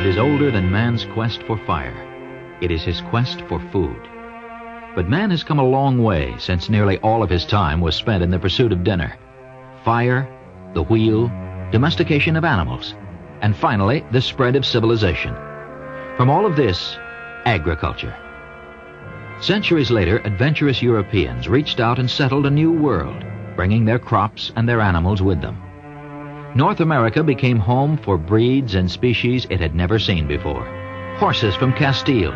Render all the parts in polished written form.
It is older than man's quest for fire. It is his quest for food. But man has come a long way since nearly all of his time was spent in the pursuit of dinner. Fire, the wheel, domestication of animals, and finally the spread of civilization. From all of this, agriculture. Centuries later, adventurous Europeans reached out and settled a new world, bringing their crops and their animals with them. North America became home for breeds and species it had never seen before. Horses from Castile,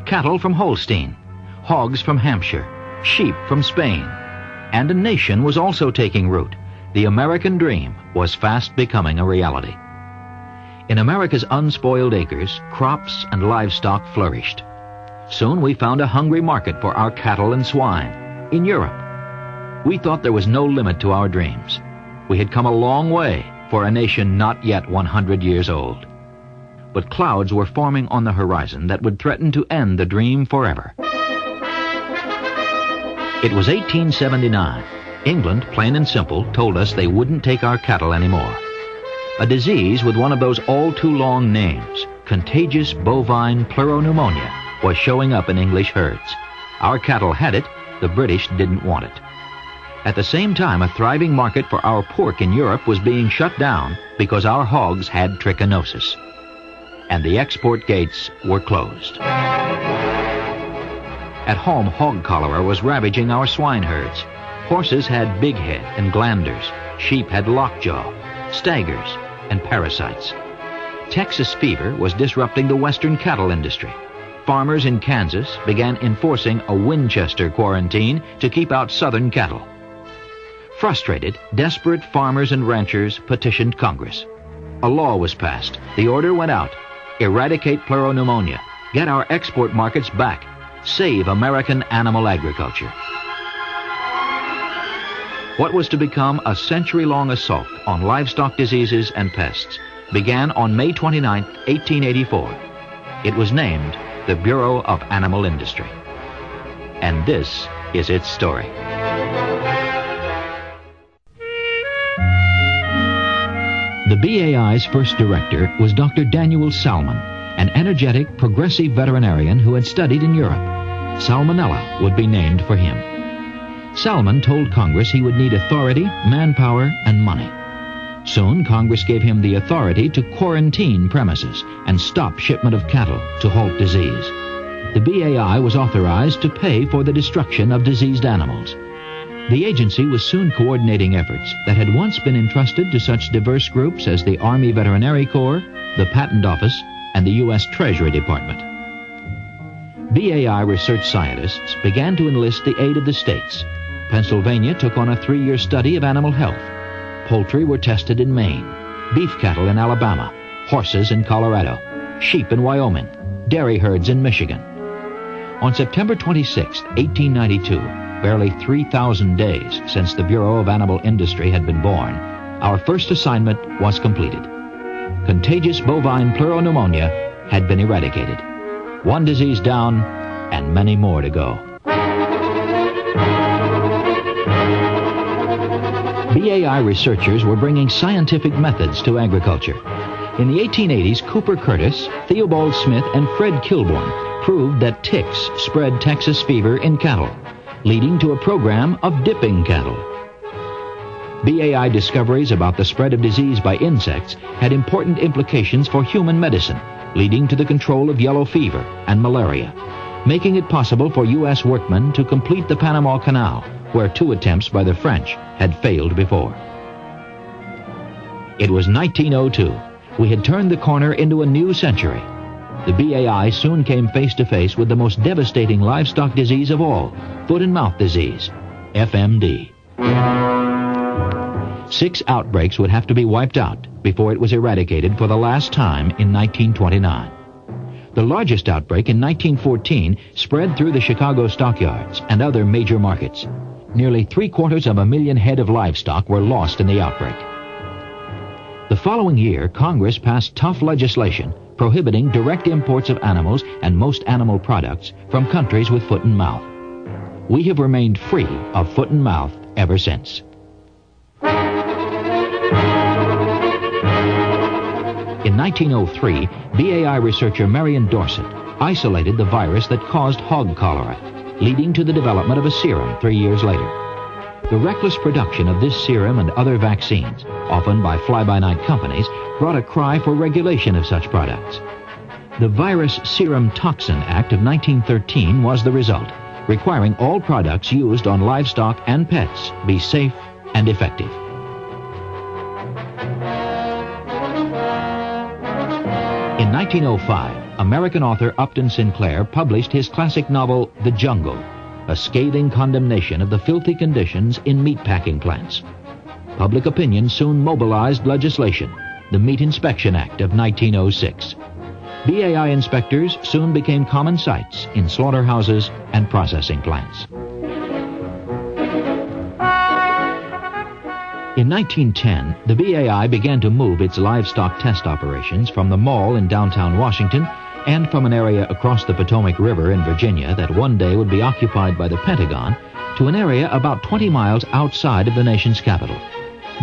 cattle from Holstein, hogs from Hampshire, sheep from Spain. And a nation was also taking root. The American dream was fast becoming a reality. In America's unspoiled acres, crops and livestock flourished. Soon we found a hungry market for our cattle and swine. In Europe, we thought there was no limit to our dreams. We had come a long way for a nation not yet 100 years old. But clouds were forming on the horizon that would threaten to end the dream forever. It was 1879. England, plain and simple, told us they wouldn't take our cattle anymore. A disease with one of those all-too-long names, contagious bovine pleuropneumonia, was showing up in English herds. Our cattle had it, the British didn't want it. At the same time, a thriving market for our pork in Europe was being shut down because our hogs had trichinosis. And the export gates were closed. At home, hog cholera was ravaging our swine herds. Horses had big head and glanders. Sheep had lockjaw, staggers, and parasites. Texas fever was disrupting the western cattle industry. Farmers in Kansas began enforcing a Winchester quarantine to keep out southern cattle. Frustrated, desperate farmers and ranchers petitioned Congress. A law was passed. The order went out. Eradicate pleuropneumonia. Get our export markets back. Save American animal agriculture. What was to become a century-long assault on livestock diseases and pests began on May 29, 1884. It was named the Bureau of Animal Industry. And this is its story. The BAI's first director was Dr. Daniel Salmon, an energetic, progressive veterinarian who had studied in Europe. Salmonella would be named for him. Salmon told Congress he would need authority, manpower, and money. Soon, Congress gave him the authority to quarantine premises and stop shipment of cattle to halt disease. The BAI was authorized to pay for the destruction of diseased animals. The agency was soon coordinating efforts that had once been entrusted to such diverse groups as the Army Veterinary Corps, the Patent Office, and the U.S. Treasury Department. BAI research scientists began to enlist the aid of the states. Pennsylvania took on a 3-year study of animal health. Poultry were tested in Maine, beef cattle in Alabama, horses in Colorado, sheep in Wyoming, dairy herds in Michigan. On September 26, 1892, barely 3,000 days since the Bureau of Animal Industry had been born, our first assignment was completed. Contagious bovine pleuropneumonia had been eradicated. One disease down, and many more to go. BAI researchers were bringing scientific methods to agriculture. In the 1880s, Cooper Curtis, Theobald Smith, and Fred Kilbourne proved that ticks spread Texas fever in cattle, leading to a program of dipping cattle. BAI discoveries about the spread of disease by insects had important implications for human medicine, leading to the control of yellow fever and malaria, making it possible for U.S. workmen to complete the Panama Canal, where 2 attempts by the French had failed before. It was 1902. We had turned the corner into a new century. The BAI soon came face to face with the most devastating livestock disease of all, foot and mouth disease, FMD. 6 outbreaks would have to be wiped out before it was eradicated for the last time in 1929. The largest outbreak in 1914 spread through the Chicago stockyards and other major markets. Nearly 750,000 head of livestock were lost in the outbreak. The following year, Congress passed tough legislation prohibiting direct imports of animals and most animal products from countries with foot and mouth. We have remained free of foot and mouth ever since. In In 1903, BAI researcher Marion Dorset isolated the virus that caused hog cholera, leading to the development of a serum 3 years later. The reckless production of this serum and other vaccines, often by fly-by-night companies, brought a cry for regulation of such products. The Virus Serum Toxin Act of 1913 was the result, requiring all products used on livestock and pets be safe and effective. In 1905, American author Upton Sinclair published his classic novel, The Jungle, a scathing condemnation of the filthy conditions in meatpacking plants. Public opinion soon mobilized legislation, the Meat Inspection Act of 1906. BAI inspectors soon became common sights in slaughterhouses and processing plants. In 1910, the BAI began to move its livestock test operations from the mall in downtown Washington and from an area across the Potomac River in Virginia that one day would be occupied by the Pentagon to an area about 20 miles outside of the nation's capital.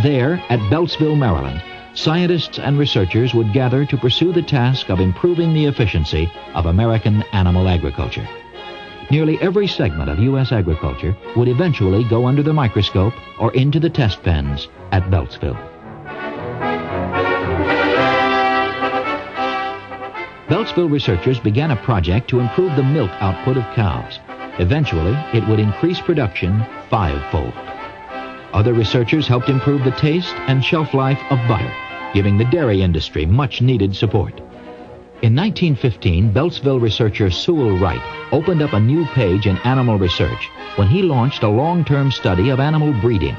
There, at Beltsville, Maryland, scientists and researchers would gather to pursue the task of improving the efficiency of American animal agriculture. Nearly every segment of U.S. agriculture would eventually go under the microscope or into the test pens at Beltsville. Beltsville researchers began a project to improve the milk output of cows. Eventually, it would increase production fivefold. Other researchers helped improve the taste and shelf life of butter, giving the dairy industry much-needed support. In 1915, Beltsville researcher Sewell Wright opened up a new page in animal research when he launched a long-term study of animal breeding.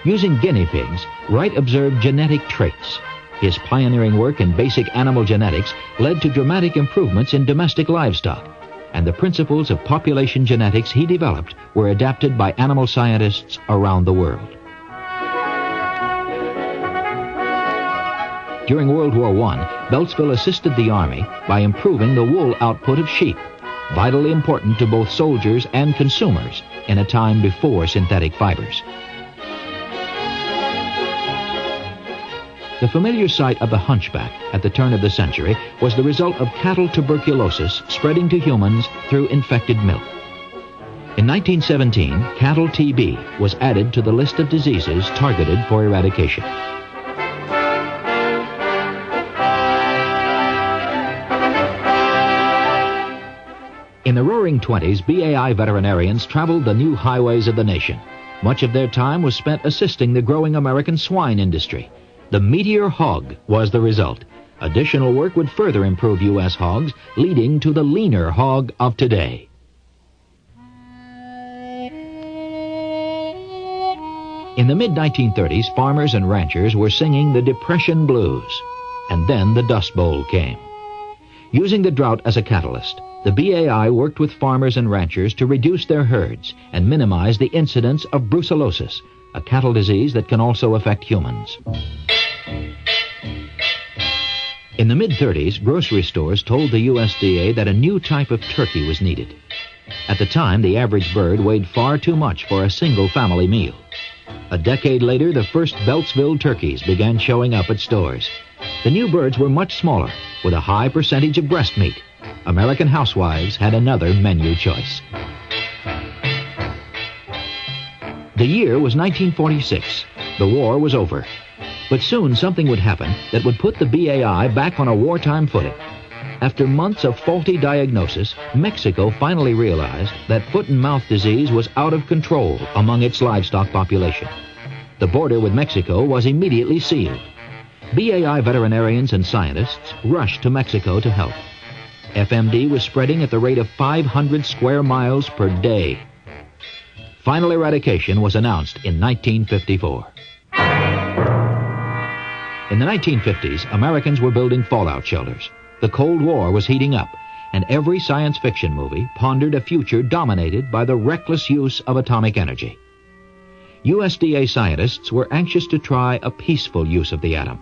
Using guinea pigs, Wright observed genetic traits. His pioneering work in basic animal genetics led to dramatic improvements in domestic livestock, and the principles of population genetics he developed were adapted by animal scientists around the world. During World War I, Beltsville assisted the Army by improving the wool output of sheep, vitally important to both soldiers and consumers in a time before synthetic fibers. The familiar sight of the hunchback at the turn of the century was the result of cattle tuberculosis spreading to humans through infected milk. In 1917, cattle TB was added to the list of diseases targeted for eradication. In the Roaring '20s, BAI veterinarians traveled the new highways of the nation. Much of their time was spent assisting the growing American swine industry. The Meteor Hog was the result. Additional work would further improve U.S. hogs, leading to the leaner hog of today. In the mid-1930s, farmers and ranchers were singing the Depression Blues. And then the Dust Bowl came. Using the drought as a catalyst, the BAI worked with farmers and ranchers to reduce their herds and minimize the incidence of brucellosis, a cattle disease that can also affect humans. In the mid-30s, grocery stores told the USDA that a new type of turkey was needed. At the time, the average bird weighed far too much for a single family meal. A decade later, the first Beltsville turkeys began showing up at stores. The new birds were much smaller, with a high percentage of breast meat. American housewives had another menu choice. The year was 1946. The war was over. But soon something would happen that would put the BAI back on a wartime footing. After months of faulty diagnosis, Mexico finally realized that foot and mouth disease was out of control among its livestock population. The border with Mexico was immediately sealed. BAI veterinarians and scientists rushed to Mexico to help. FMD was spreading at the rate of 500 square miles per day. Final eradication was announced in 1954. In the 1950s, Americans were building fallout shelters. The Cold War was heating up, and every science fiction movie pondered a future dominated by the reckless use of atomic energy. USDA scientists were anxious to try a peaceful use of the atom.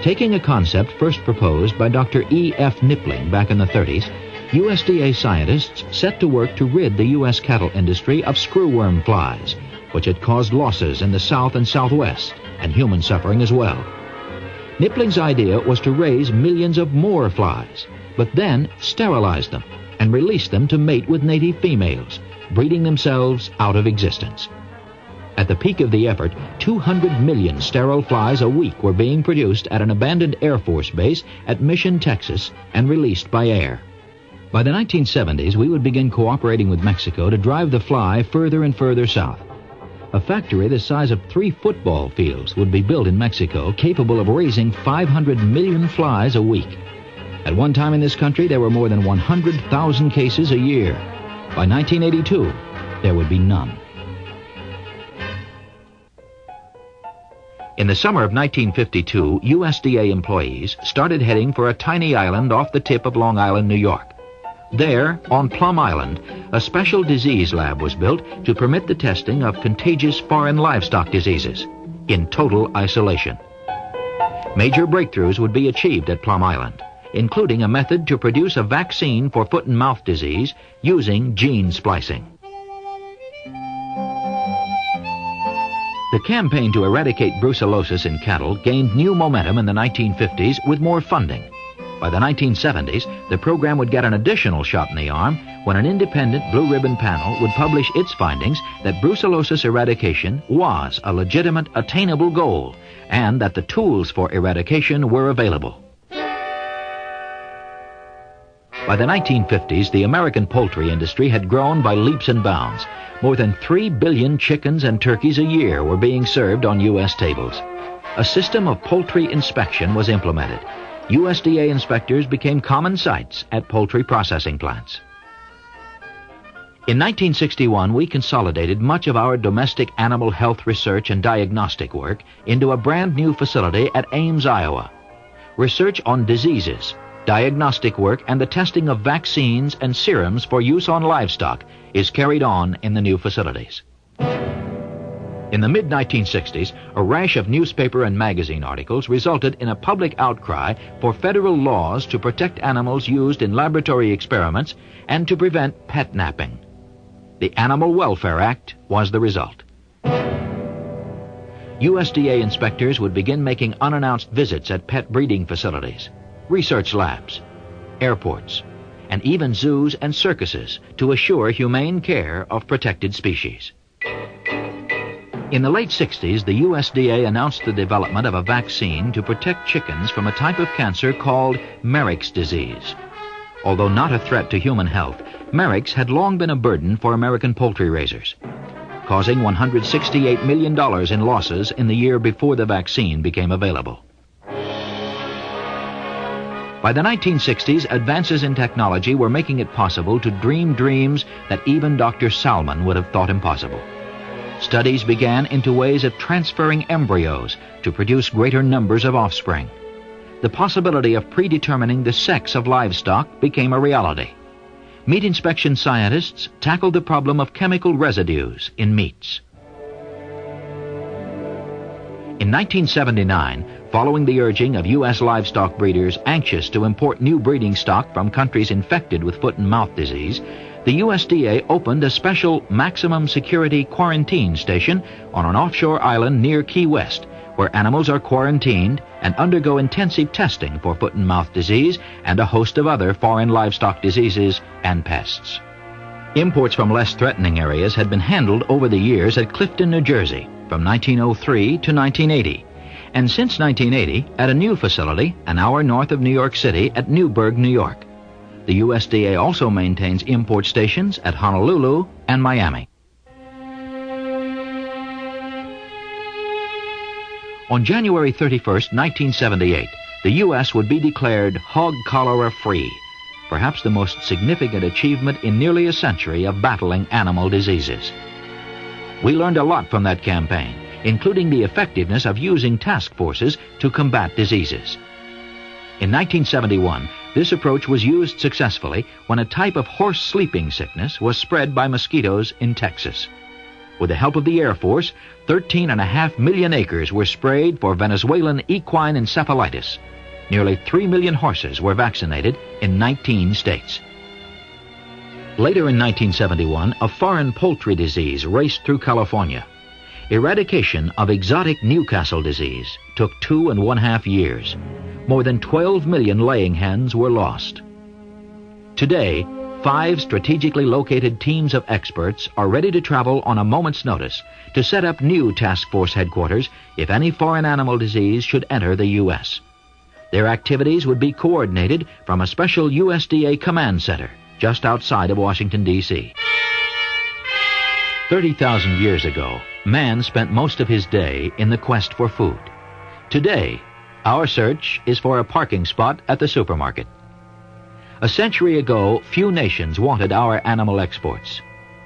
Taking a concept first proposed by Dr. E.F. Nippling back in the 30s, USDA scientists set to work to rid the U.S. cattle industry of screwworm flies, which had caused losses in the South and Southwest, and human suffering as well. Knipling's idea was to raise millions of more flies, but then sterilize them and release them to mate with native females, breeding themselves out of existence. At the peak of the effort, 200 million sterile flies a week were being produced at an abandoned Air Force base at Mission, Texas, and released by air. By the 1970s, we would begin cooperating with Mexico to drive the fly further and further south. A factory the size of 3 football fields would be built in Mexico, capable of raising 500 million flies a week. At one time in this country, there were more than 100,000 cases a year. By 1982, there would be none. In the summer of 1952, USDA employees started heading for a tiny island off the tip of Long Island, New York. There, on Plum Island, a special disease lab was built to permit the testing of contagious foreign livestock diseases, in total isolation. Major breakthroughs would be achieved at Plum Island, including a method to produce a vaccine for foot and mouth disease using gene splicing. The campaign to eradicate brucellosis in cattle gained new momentum in the 1950s with more funding. By the 1970s, the program would get an additional shot in the arm when an independent blue ribbon panel would publish its findings that brucellosis eradication was a legitimate, attainable goal, and that the tools for eradication were available. By the 1950s, the American poultry industry had grown by leaps and bounds. More than 3 billion chickens and turkeys a year were being served on U.S. tables. A system of poultry inspection was implemented. USDA inspectors became common sights at poultry processing plants. In 1961, we consolidated much of our domestic animal health research and diagnostic work into a brand new facility at Ames, Iowa. Research on diseases, diagnostic work, and the testing of vaccines and serums for use on livestock is carried on in the new facilities. In the mid-1960s, a rash of newspaper and magazine articles resulted in a public outcry for federal laws to protect animals used in laboratory experiments and to prevent pet napping. The Animal Welfare Act was the result. USDA inspectors would begin making unannounced visits at pet breeding facilities, research labs, airports, and even zoos and circuses to assure humane care of protected species. In the late 60s, the USDA announced the development of a vaccine to protect chickens from a type of cancer called Merrick's disease. Although not a threat to human health, Merrick's had long been a burden for American poultry raisers, causing $168 million in losses in the year before the vaccine became available. By the 1960s, advances in technology were making it possible to dream dreams that even Dr. Salmon would have thought impossible. Studies began into ways of transferring embryos to produce greater numbers of offspring. The possibility of predetermining the sex of livestock became a reality. Meat inspection scientists tackled the problem of chemical residues in meats. In 1979, following the urging of U.S. livestock breeders anxious to import new breeding stock from countries infected with foot and mouth disease, the USDA opened a special maximum security quarantine station on an offshore island near Key West, where animals are quarantined and undergo intensive testing for foot and mouth disease and a host of other foreign livestock diseases and pests. Imports from less threatening areas had been handled over the years at Clifton, New Jersey, from 1903 to 1980, and since 1980 at a new facility an hour north of New York City at Newburgh, New York. The USDA also maintains import stations at Honolulu and Miami. On January 31, 1978, the U.S. would be declared hog cholera free, perhaps the most significant achievement in nearly a century of battling animal diseases. We learned a lot from that campaign, including the effectiveness of using task forces to combat diseases. In 1971, this approach was used successfully when a type of horse sleeping sickness was spread by mosquitoes in Texas. With the help of the Air Force, 13.5 million acres were sprayed for Venezuelan equine encephalitis. Nearly 3 million horses were vaccinated in 19 states. Later in 1971, a foreign poultry disease raced through California. Eradication of exotic Newcastle disease took 2.5 years. More than 12 million laying hens were lost. Today, 5 strategically located teams of experts are ready to travel on a moment's notice to set up new task force headquarters if any foreign animal disease should enter the U.S. Their activities would be coordinated from a special USDA command center just outside of Washington, D.C. 30,000 years ago, man spent most of his day in the quest for food. Today, our search is for a parking spot at the supermarket. A century ago, few nations wanted our animal exports.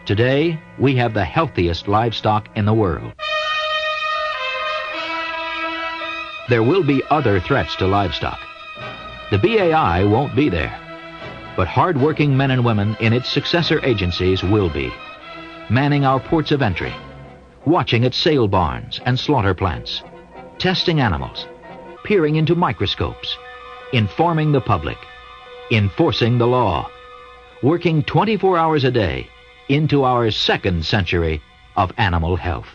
Today, we have the healthiest livestock in the world. There will be other threats to livestock. The BAI won't be there, but hard-working men and women in its successor agencies will be, manning our ports of entry, watching at sale barns and slaughter plants, testing animals, peering into microscopes, informing the public, enforcing the law, working 24 hours a day into our 2nd century of animal health.